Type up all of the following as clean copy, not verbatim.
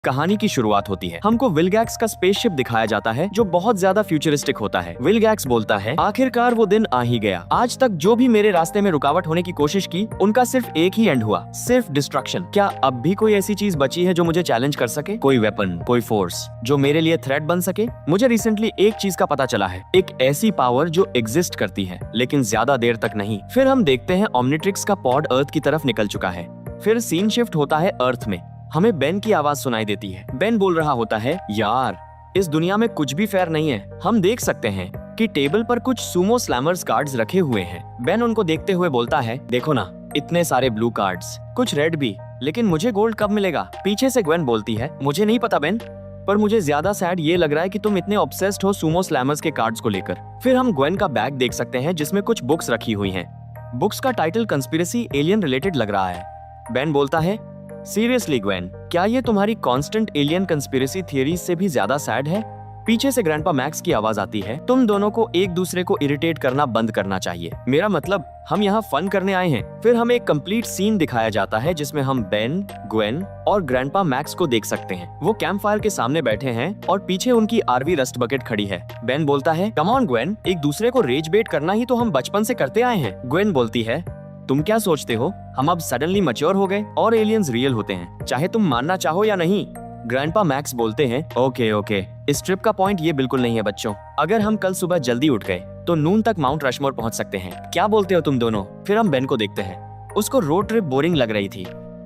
कहानी की शुरुआत होती है। हमको विलगैक्स का स्पेसशिप दिखाया जाता है जो बहुत ज्यादा फ्यूचरिस्टिक होता है। विलगैक्स बोलता है, आखिरकार वो दिन आ ही गया। आज तक जो भी मेरे रास्ते में रुकावट होने की कोशिश की, उनका सिर्फ एक ही एंड हुआ, सिर्फ डिस्ट्रक्शन। क्या अब भी कोई ऐसी चीज बची है जो मुझे चैलेंज कर सके? कोई वेपन, कोई फोर्स जो मेरे लिए थ्रेट बन सके? मुझे रिसेंटली एक चीज का पता चला है, एक ऐसी पावर जो एग्जिस्ट करती है लेकिन ज्यादा देर तक नहीं। फिर हम देखते हैं ओमनिट्रिक्स का पॉड अर्थ की तरफ निकल चुका है। फिर सीन शिफ्ट होता है अर्थ में। हमें बेन की आवाज सुनाई देती है। बेन बोल रहा होता है, यार इस दुनिया में कुछ भी फेयर नहीं है। हम देख सकते हैं कि टेबल पर कुछ सुमो स्लैमर्स कार्ड्स रखे हुए हैं। बेन उनको देखते हुए बोलता है, देखो ना, इतने सारे ब्लू कार्ड्स, कुछ रेड भी, लेकिन मुझे गोल्ड कब मिलेगा? पीछे से ग्वेन बोलती है, मुझे नहीं पता बेन, पर मुझे ज्यादा सैड ये लग रहा है कि तुम इतने ऑब्सेस्ड हो सुमो स्लैमर्स के कार्ड्स को लेकर। फिर हम ग्वेन का बैग देख सकते हैं जिसमें कुछ बुक्स रखी हुई हैं। बुक्स का टाइटल कंस्पिरेसी एलियन रिलेटेड लग रहा है। बेन बोलता है, सीरियसली ग्वेन, क्या ये तुम्हारी कांस्टेंट एलियन कंस्पिरेसी थियरीज से भी ज्यादा सैड है? पीछे से ग्रैंडपा मैक्स की आवाज आती है, तुम दोनों को एक दूसरे को इरिटेट करना बंद करना चाहिए। मेरा मतलब, हम यहाँ फन करने आए हैं। फिर हमें एक कंप्लीट सीन दिखाया जाता है जिसमें हम बेन, ग्वेन और ग्रैंडपा मैक्स को देख सकते हैं। वो कैंप फायर के सामने बैठे हैं और पीछे उनकी आरवी रस्ट बकेट खड़ी है। बेन बोलता है, कम ऑन ग्वेन, एक दूसरे को रेज बेट करना ही तो हम बचपन से करते आए हैं। ग्वेन बोलती है, तुम क्या सोचते हो, हम अब सडनली मैच्योर हो गए और एलियंस रियल होते हैं, चाहे तुम मानना चाहो या नहीं? ग्रैंडपा मैक्स बोलते हैं, ओके, इस ट्रिप का पॉइंट ये बिल्कुल नहीं है बच्चों। अगर हम कल सुबह जल्दी उठ गए तो नून तक माउंट रशमोर पहुंच सकते हैं। क्या बोलते हो तुम दोनों? फिर हम बेन को देखते हैं। उसको रोड ट्रिप बोरिंग लग रही थी।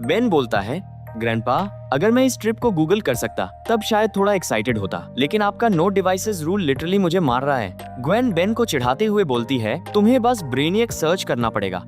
बेन बोलता है, ग्रैंडपा, अगर मैं इस ट्रिप को गूगल कर सकता तब शायद थोड़ा एक्साइटेड होता, लेकिन आपका नो डिवाइसेस रूल लिटरली मुझे मार रहा है। ग्वेन बेन को चिढ़ाते हुए बोलती है, तुम्हें बस ब्रेनियक सर्च करना पड़ेगा।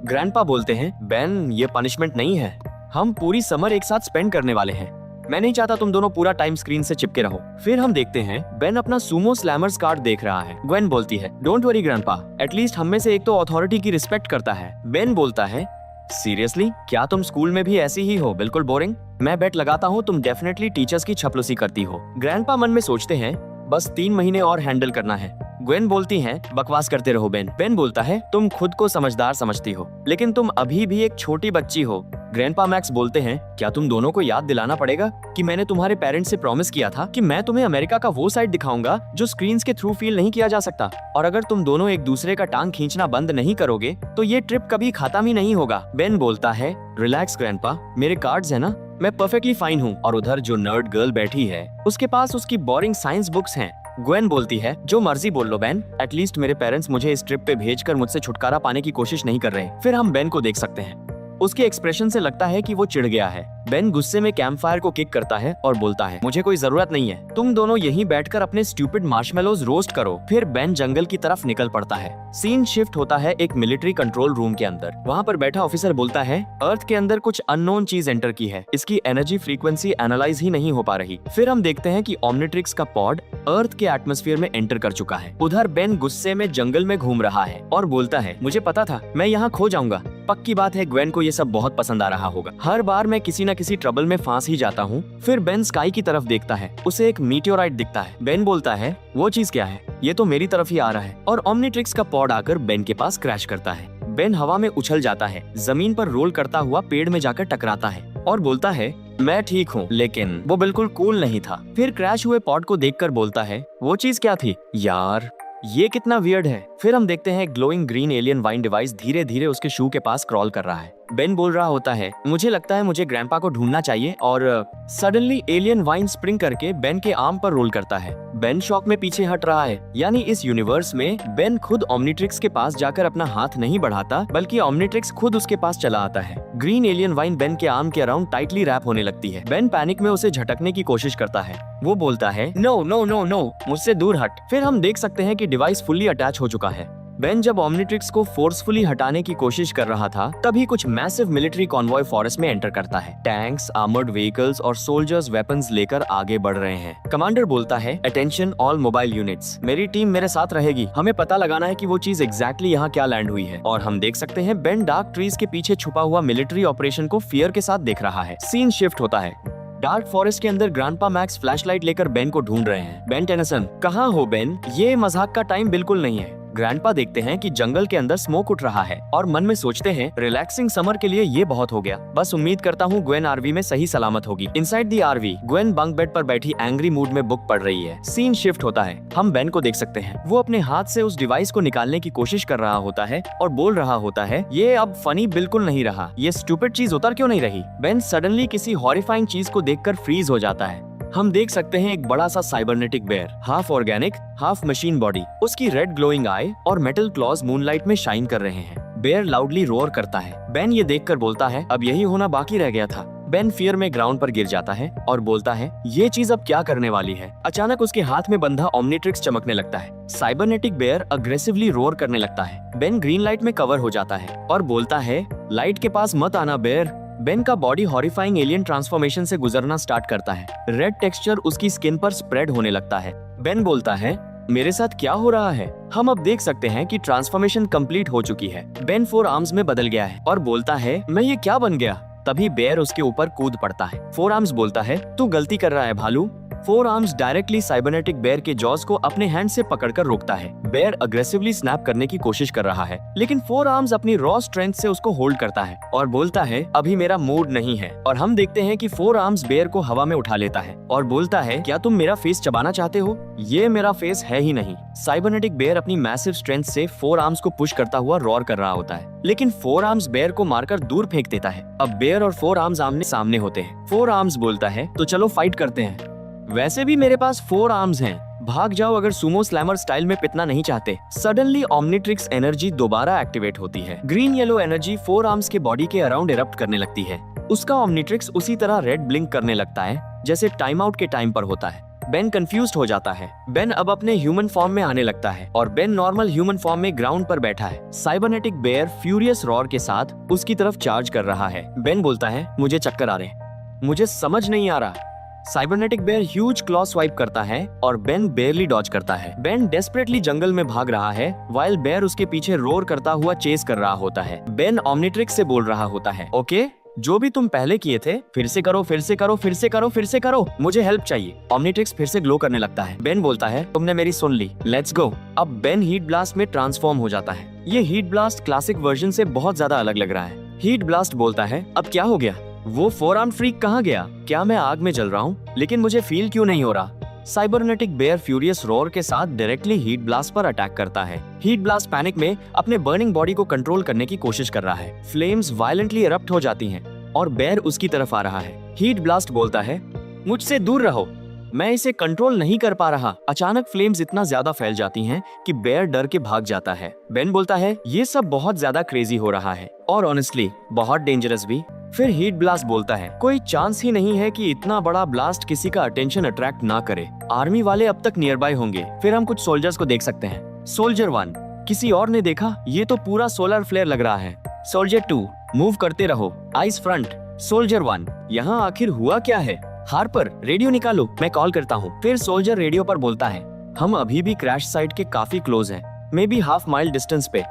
ग्रैंडपा बोलते हैं, बेन ये पनिशमेंट नहीं है, हम पूरी समर एक साथ स्पेंड करने वाले हैं। मैं नहीं चाहता तुम दोनों पूरा टाइम स्क्रीन से चिपके रहो। फिर हम देखते हैं बेन अपना सुमो स्लैमर्स कार्ड देख रहा है। ग्वेन बोलती है, डोंट वरी ग्रैंडपा, एटलीस्ट हम में से एक तो अथॉरिटी की रिस्पेक्ट करता है। बेन बोलता है, सीरियसली, क्या तुम स्कूल में भी ऐसी ही हो, बिल्कुल बोरिंग? मैं बेट लगाता हूँ तुम डेफिनेटली टीचर्स की चपलूसी करती हो। ग्रैंडपा मन में सोचते हैं, बस 3 महीने और हैंडल करना है। ग्वेन बोलती है, बकवास करते रहो बेन। बेन बोलता है, तुम खुद को समझदार समझती हो, लेकिन तुम अभी भी एक छोटी बच्ची हो। ग्रैंडपा मैक्स बोलते हैं, क्या तुम दोनों को याद दिलाना पड़ेगा कि मैंने तुम्हारे पेरेंट्स से प्रॉमिस किया था कि मैं तुम्हें अमेरिका का वो साइड दिखाऊंगा जो स्क्रीन्स के थ्रू फील नहीं किया जा सकता, और अगर तुम दोनों एक दूसरे का टांग खींचना बंद नहीं करोगे तो ये ट्रिप कभी खत्म ही नहीं होगा। बेन बोलता है, रिलैक्स ग्रैंडपा, मेरे कार्ड्स है ना, मैं परफेक्टली फाइन हूँ। और उधर जो नर्ड गर्ल बैठी है उसके पास उसकी बोरिंग साइंस बुक्स हैं। ग्वेन बोलती है, जो मर्जी बोल लो बेन, एटलीस्ट मेरे पेरेंट्स मुझे इस ट्रिप पे भेजकर मुझसे छुटकारा पाने की कोशिश नहीं कर रहे। फिर हम बेन को देख सकते हैं। उसके एक्सप्रेशन से लगता है कि वो चिढ़ गया है। बेन गुस्से में कैंप फायर को किक करता है और बोलता है, मुझे कोई जरूरत नहीं है, तुम दोनों यहीं बैठकर अपने स्टूपिड मार्शमेलोज रोस्ट करो। फिर बेन जंगल की तरफ निकल पड़ता है। सीन शिफ्ट होता है एक मिलिट्री कंट्रोल रूम के अंदर। वहाँ पर बैठा ऑफिसर बोलता है, अर्थ के अंदर कुछ अननोन चीज एंटर की है, इसकी एनर्जी फ्रीक्वेंसी एनालाइज ही नहीं हो पा रही। फिर हम देखते हैं कि ओमनिट्रिक्स का पॉड अर्थ के एटमॉस्फेयर में एंटर कर चुका है। उधर बेन गुस्से में जंगल में घूम रहा है और बोलता है, मुझे पता था मैं यहाँ खो जाऊंगा। पक्की बात है ग्वेन को ये सब बहुत पसंद आ रहा होगा। हर बार मैं किसी न किसी ट्रबल में फांस ही जाता हूँ। फिर बेन स्काई की तरफ देखता है, उसे एक मीटियोराइट दिखता है। बेन बोलता है, वो चीज क्या है? ये तो मेरी तरफ ही आ रहा है। और ओमनिट्रिक्स का पॉड आकर बेन के पास क्रैश करता है। बेन हवा में उछल जाता है, जमीन पर रोल करता हुआ पेड़ में जाकर टकराता है और बोलता है, मैं ठीक हूँ। लेकिन वो बिल्कुल कूल नहीं था। फिर क्रैश हुए पॉड को देखकर बोलता है, वो चीज क्या थी यार, ये कितना वियर्ड है। फिर हम देखते हैं glowing green alien wine device धीरे धीरे उसके शू के पास क्रॉल कर रहा है। बेन बोल रहा होता है, मुझे लगता है मुझे ग्रैंडपा को ढूंढना चाहिए, और सडनली एलियन वाइन स्प्रिंग करके बेन के आर्म पर रोल करता है। बेन शॉक में पीछे हट रहा है, यानी इस यूनिवर्स में बेन खुद ओमनिट्रिक्स के पास जाकर अपना हाथ नहीं बढ़ाता, बल्कि ओमनिट्रिक्स खुद उसके पास चला आता है। ग्रीन एलियन वाइन बेन के आर्म के अराउंड टाइटली रैप होने लगती है। बेन पैनिक में उसे झटकने की कोशिश करता है। वो बोलता है, नो नो नो नो, मुझसे दूर हट। फिर हम देख सकते हैं कि डिवाइस फुल्ली अटैच हो चुका है। बेन जब ओमनिट्रिक्स को फोर्सफुली हटाने की कोशिश कर रहा था, तभी कुछ मैसिव मिलिट्री कॉन्वॉय फॉरेस्ट में एंटर करता है। टैंक्स, आर्मर्ड व्हीकल्स और सोल्जर्स वेपन्स लेकर आगे बढ़ रहे हैं। कमांडर बोलता है, अटेंशन ऑल मोबाइल यूनिट्स, मेरी टीम मेरे साथ रहेगी, हमें पता लगाना है कि वो चीज एग्जैक्टली यहाँ क्या लैंड हुई है। और हम देख सकते हैं बेन डार्क ट्रीज के पीछे छुपा हुआ मिलिट्री ऑपरेशन को फियर के साथ देख रहा है। सीन शिफ्ट होता है। डार्क फॉरेस्ट के अंदर ग्रैंडपा मैक्स फ्लैशलाइट लेकर बेन को ढूंढ रहे हैं। बेन टेनिसन, कहाँ हो बेन? ये मजाक का टाइम बिल्कुल नहीं है। ग्रैंडपा देखते हैं कि जंगल के अंदर स्मोक उठ रहा है और मन में सोचते हैं रिलैक्सिंग समर के लिए ये बहुत हो गया, बस उम्मीद करता हूँ ग्वेन आरवी में सही सलामत होगी। Inside the RV Gwen bunk bed पर बैठी एंग्री मूड में बुक पढ़ रही है। सीन शिफ्ट होता है, हम बेन को देख सकते हैं। वो अपने हाथ से उस डिवाइस को निकालने की कोशिश कर रहा होता है और बोल रहा होता है, ये अब फनी बिल्कुल नहीं रहा, ये स्टूपिड चीज उतर क्यों नहीं रही। बेन सडनली किसी हॉरिफाइंग चीज को देखकर फ्रीज हो जाता है। हम देख सकते हैं एक बड़ा सा cybernetic bear, half organic half machine body, उसकी रेड ग्लोइंग आई और मेटल क्लॉज मूनलाइट में शाइन कर रहे हैं। बेयर लाउडली रोर करता है। बेन ये देखकर बोलता है, अब यही होना बाकी रह गया था। बेन फियर में ग्राउंड पर गिर जाता है और बोलता है, ये चीज अब क्या करने वाली है। अचानक उसके हाथ में बंधा ओमनिट्रिक्स चमकने लगता है। साइबरनेटिक बेयर अग्रेसिवली रोर करने लगता है। बेन ग्रीन लाइट में कवर हो जाता है और बोलता है, लाइट के पास मत आना बेयर। बेन का बॉडी हॉरिफाइंग एलियन ट्रांसफॉर्मेशन से गुजरना स्टार्ट करता है। रेड टेक्सचर उसकी स्किन पर स्प्रेड होने लगता है। बेन बोलता है, मेरे साथ क्या हो रहा है। हम अब देख सकते हैं कि ट्रांसफॉर्मेशन कंप्लीट हो चुकी है। बेन 4 आर्म्स में बदल गया है और बोलता है, मैं ये क्या बन गया। तभी बेयर उसके ऊपर कूद पड़ता है। 4 आर्म्स बोलता है, तू गलती कर रहा है भालू। 4 आर्म्स डायरेक्टली साइबरनेटिक बेयर के जॉज को अपने हैंड से पकड़कर रोकता है। बेयर अग्रेसिवली स्नैप करने की कोशिश कर रहा है, लेकिन 4 आर्म्स अपनी रॉ स्ट्रेंथ से उसको होल्ड करता है और बोलता है, अभी मेरा मूड नहीं है। और हम देखते हैं कि 4 आर्म्स बेयर को हवा में उठा लेता है और बोलता है, क्या तुम मेरा फेस चबाना चाहते हो? ये मेरा फेस है ही नहीं। साइबरनेटिक बेयर अपनी मैसिव स्ट्रेंथ से 4 आर्म्स को पुश करता हुआ रॉर कर रहा होता है, लेकिन 4 आर्म्स बेयर को मारकर दूर फेंक देता है। अब बेयर और 4 आर्म्स आमने सामने होते हैं। 4 आर्म्स बोलता है, तो चलो फाइट करते हैं। वैसे भी मेरे पास 4 आर्म्स हैं, भाग जाओ अगर सुमो स्लैमर स्टाइल में पिटना नहीं चाहते। सडनली ओमनिट्रिक्स एनर्जी दोबारा एक्टिवेट होती है। ग्रीन येलो एनर्जी 4 आर्म्स के बॉडी के अराउंड इरप्ट करने लगती है। उसका ओमनिट्रिक्स उसी तरह रेड ब्लिंक करने लगता है जैसे टाइम आउट के टाइम पर होता है। बेन कंफ्यूज्ड हो जाता है। बेन अब अपने ह्यूमन फॉर्म में आने लगता है और बेन नॉर्मल ह्यूमन फॉर्म में ग्राउंड पर बैठा है। साइबरनेटिक बेयर फ्यूरियस रॉर के साथ उसकी तरफ चार्ज कर रहा है। बेन बोलता है, मुझे चक्कर आ रहे हैं, मुझे समझ नहीं आ रहा। Cybernetic bear huge claw swipe करता है और बेन बेयरली डॉज करता है। बेन डेस्परेटली जंगल में भाग रहा है वाइल बेयर उसके पीछे रोर करता हुआ चेस कर रहा होता है। बेन ओमनिट्रिक्स से बोल रहा होता है, ओके, जो भी तुम पहले किए थे फिर से करो, फिर से करो, फिर से करो, फिर से करो, मुझे हेल्प चाहिए। ओमनिट्रिक्स फिर से ग्लो करने लगता है। बेन बोलता है, तुमने मेरी सुन ली, लेट्स गो। अब बेन हीट ब्लास्ट में ट्रांसफॉर्म हो जाता है। ये हीट ब्लास्ट क्लासिक वर्जन से बहुत ज्यादा अलग लग रहा है। हीट ब्लास्ट बोलता है, अब क्या हो गया? वो 4 आर्म फ्रीक कहाँ गया? क्या मैं आग में जल रहा हूँ? लेकिन मुझे फील क्यों नहीं हो रहा? साइबरनेटिक बेयर फ्यूरियस रोर के साथ डायरेक्टली हीट ब्लास्ट पर अटैक करता है। हीट ब्लास्ट पैनिक में अपने बर्निंग बॉडी को कंट्रोल करने की कोशिश कर रहा है। फ्लेम्स वायलेंटली इरप्ट हो जाती हैं और बेयर उसकी तरफ आ रहा है। हीट ब्लास्ट बोलता है, मुझसे दूर रहो, मैं इसे कंट्रोल नहीं कर पा रहा। अचानक फ्लेम्स इतना ज्यादा फैल जाती हैं कि बेयर डर के भाग जाता है। बेन बोलता है, ये सब बहुत ज्यादा क्रेजी हो रहा है और ऑनेस्टली बहुत डेंजरस भी। फिर हीट ब्लास्ट बोलता है, कोई चांस ही नहीं है कि इतना बड़ा ब्लास्ट किसी का अटेंशन अट्रैक्ट ना करे। आर्मी वाले अब तक नियर बाय होंगे। फिर हम कुछ सोल्जर्स को देख सकते हैं। सोल्जर 1, किसी और ने देखा? ये तो पूरा सोलर फ्लेयर लग रहा है। सोल्जर 2, मूव करते रहो, आइस फ्रंट। सोल्जर 1, यहाँ आखिर हुआ क्या है? हार्पर, रेडियो निकालो, मैं कॉल करता हूँ। फिर सोल्जर रेडियो पर बोलता है, हम अभी भी क्रैश साइट के काफी क्लोज हैं, may be half mile distance पे।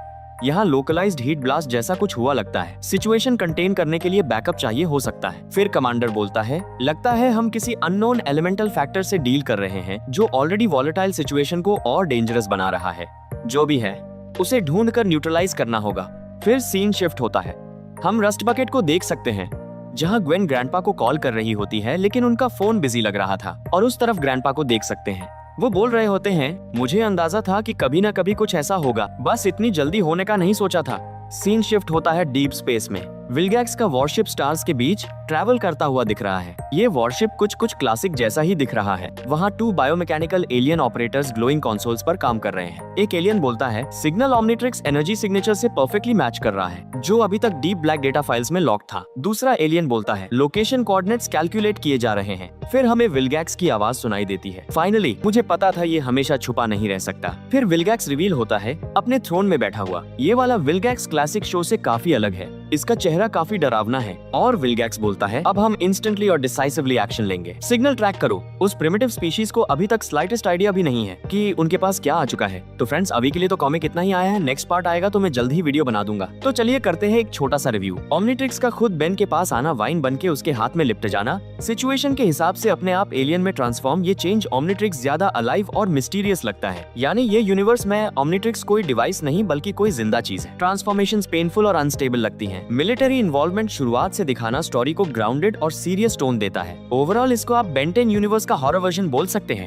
यहाँ लोकलाइज्ड हीट ब्लास्ट जैसा कुछ हुआ लगता है। सिचुएशन कंटेन करने के लिए बैकअप चाहिए हो सकता है। फिर कमांडर बोलता है, लगता है हम किसी अननोन एलिमेंटल फैक्टर से डील कर रहे हैं जो ऑलरेडी वॉलेटाइल सिचुएशन को और डेंजरस बना रहा है। जो भी है उसे ढूंढ कर न्यूट्रलाइज करना होगा। फिर सीन शिफ्ट होता है। हम रस्ट बकेट को देख सकते हैं जहाँ ग्वेन ग्रैंडपा को कॉल कर रही होती है, लेकिन उनका फोन बिजी लग रहा था। और उस तरफ ग्रैंडपा को देख सकते हैं, वो बोल रहे होते हैं, मुझे अंदाजा था कि कभी ना कभी कुछ ऐसा होगा, बस इतनी जल्दी होने का नहीं सोचा था। सीन शिफ्ट होता है डीप स्पेस में। विलगैक्स का वॉरशिप स्टार्स के बीच ट्रैवल करता हुआ दिख रहा है। ये वॉरशिप कुछ क्लासिक जैसा ही दिख रहा है। वहाँ 2 biomechanical alien operators glowing consoles पर काम कर रहे हैं। एक एलियन बोलता है, सिग्नल ओमनिट्रिक्स एनर्जी सिग्नेचर से परफेक्टली मैच कर रहा है, जो अभी तक डीप ब्लैक डेटा फाइल्स में लॉक था। दूसरा एलियन बोलता है, लोकेशन कोऑर्डिनेट्स कैलकुलेट किए जा रहे हैं। फिर हमें विलगैक्स की आवाज सुनाई देती है। फाइनली मुझे पता था ये हमेशा छुपा नहीं रह सकता। फिर विलगैक्स रिवील होता है अपने थ्रोन में बैठा हुआ। ये वाला विलगैक्स क्लासिक शो से काफी अलग है। इसका चेहरा काफी डरावना है और विलगैक्स बोलता है अब हम इंस्टेंटली और डिसाइसिवली एक्शन लेंगे। सिग्नल ट्रैक करो। उस प्रिमिटिव स्पीशीज को अभी तक स्लाइटेस्ट आइडिया भी नहीं है कि उनके पास क्या आ चुका है। तो फ्रेंड्स, अभी के लिए तो कॉमिक इतना ही आया है। नेक्स्ट पार्ट आएगा तो मैं जल्द ही वीडियो बना दूंगा। तो चलिए करते हैं एक छोटा सा रिव्यू। ओमनिट्रिक्स का खुद बेन के पास आना, वाइन बन के उसके हाथ में लिपट जाना, सिचुएशन के हिसाब से अपने आप एलियन में ट्रांसफॉर्म, ये चेंज ओमनिट्रिक्स ज्यादा अलाइव और मिस्टीरियस लगता है। यानी ये यूनिवर्स में ओमनिट्रिक्स कोई डिवाइस नहीं बल्कि कोई जिंदा चीज है। ट्रांसफॉर्मेशंस पेनफुल और अनस्टेबल लगती हैं। मिलिट्री इन्वॉल्वमेंट शुरुआत से दिखाना स्टोरी को ग्राउंडेड और सीरियस टोन देता है। ओवरऑल इसको आप बेन 10 यूनिवर्स का हॉरर वर्जन बोल सकते हैं।